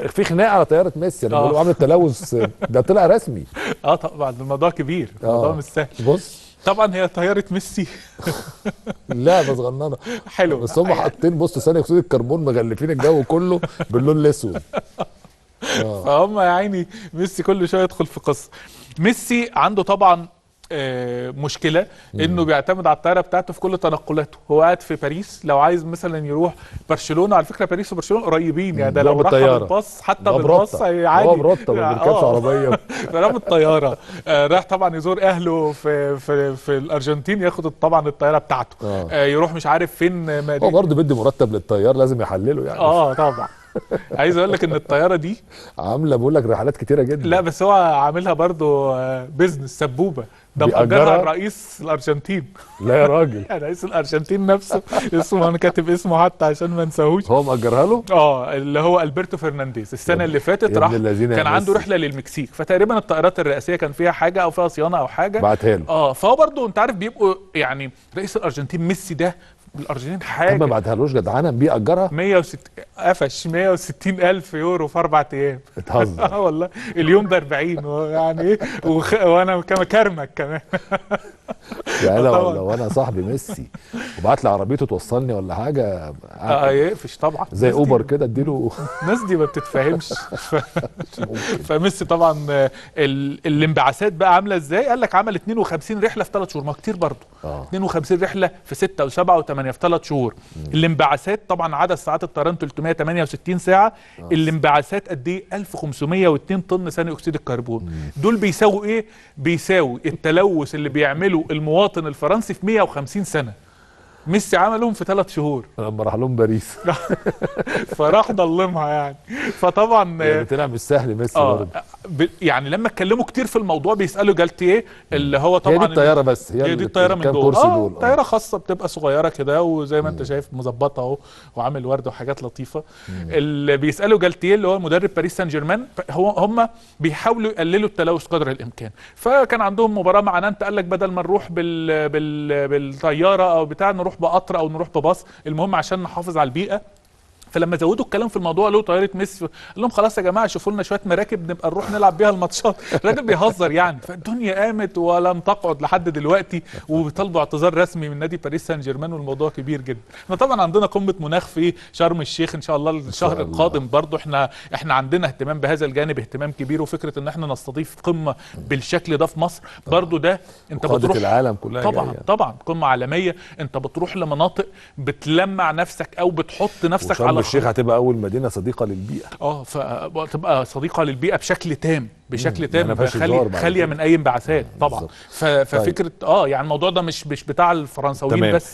في خناقه على طياره ميسي، انا بقول عامل تلوث ده طلع رسمي. طبعا الموضوع كبير، الموضوع مش سهل. بص طبعا هي طياره ميسي لعبه صغننه حلو، بس هم حاطين بص ثاني اكسيد الكربون مغلفين الجو كله باللون الاسود. فهم يا عيني ميسي كل شويه يدخل في قصه. ميسي عنده طبعا مشكله انه بيعتمد على الطياره بتاعته في كل تنقلاته. هو قاعد في باريس، لو عايز مثلا يروح برشلونه، على فكره باريس وبرشلونه قريبين يعني، ده لو راح بالباص حتى بالباص عادي، هو برطه ما بيركبش عربيه فراح بالطياره. راح طبعا يزور اهله في الارجنتين، ياخد طبعا الطياره بتاعته. يروح مش عارف فين هو برضه بيدي مرتب للطيار لازم يحلله يعني. طبعا. عايز اقول لك ان الطياره دي عامله بقول لك رحلات كتيره جدا. لا بس هو عاملها برضو بيزنس سبوبه، ده مأجرها الرئيس الارجنتين. لا يا راجل رئيس الارجنتين نفسه اسمه، انا كاتب اسمه حتى عشان ما انساهوش. هو مأجرها له؟ اللي هو البرتو فرنانديز. السنه اللي فاتت راح كان عنده رحله للمكسيك، فتقريبا الطائرات الرئاسيه كان فيها حاجه او فيها صيانه او حاجه، بعتها له. فهو برضو انت عارف بيبقوا يعني رئيس الارجنتين ميسي ده الارجنتين حاجه. ما بعتهالوش جدعانه بيأجرها 160 قفش 160,000 يورو في 4 ايام. بتهزر. والله اليوم ب 40 يعني ايه وانا كرمك كمان. يعني لو انا صاحبي ميسي وبعت لي عربيته توصلني ولا حاجه يقفش طبعا زي اوبر كده اديله. الناس دي ما بتتفهمش. فميسي طبعا الانبعاثات بقى عامله ازاي؟ قال لك عمل 52 رحله في 3 شهور، ما كتير برضه. 52 رحله في 6 و7 و8 في 3 شهور. الانبعاثات طبعا عدد ساعات الطيران 368 ساعه. الانبعاثات قد ايه؟ 1502 طن ثاني اكسيد الكربون. دول بيساووا ايه؟ بيساوي التلوث اللي بيعمله المواطن الفرنسي في 150 سنه. ميسي عملهم في 3 شهور لما راح لهم باريس. فراح ضلمها يعني. فطبعا يعني طلع مش سهل ميسي برضه. يعني لما اتكلموا كتير في الموضوع بيسالوا جالتيه اللي هو طبعا هي دي الطياره بس هي دي الطياره من دول. طياره خاصه بتبقى صغيره كده، وزي ما انت شايف مظبطه اهو، وعامل ورد وحاجات لطيفه. اللي بيسالوا جالتيه اللي هو مدرب باريس سان جيرمان، هم بيحاولوا يقللوا التلوث قدر الامكان. فكان عندهم مباراه مع نانت، قال لك بدل ما نروح بالطياره او بتاع، نروح بقطر او نروح بباص، المهم عشان نحافظ على البيئه. فلما زودوا الكلام في الموضوع له طياره ميسي، قال لهم خلاص يا جماعه شوفوا لنا شويه مراكب نبقى نروح نلعب بيها الماتشات. الراجل بيهزر يعني. فالدنيا قامت ولم تقعد لحد دلوقتي، وبيطالبوا اعتذار رسمي من نادي باريس سان جيرمان، والموضوع كبير جدا. احنا طبعا عندنا قمه مناخ في شرم الشيخ ان شاء الله الشهر القادم برضو. احنا عندنا اهتمام بهذا الجانب، اهتمام كبير، وفكره ان احنا نستضيف قمه بالشكل ده في مصر برضو، ده انت بتروح العالم كلها طبعا قمه عالميه، انت بتروح لمناطق بتلمع نفسك او بتحط نفسك على الشيخ هتبقى اول مدينه صديقه للبيئه. فتبقى صديقه للبيئه بشكل تام، خاليه من اي انبعاثات طبعا. ففكره يعني الموضوع ده مش بتاع الفرنساويين بس.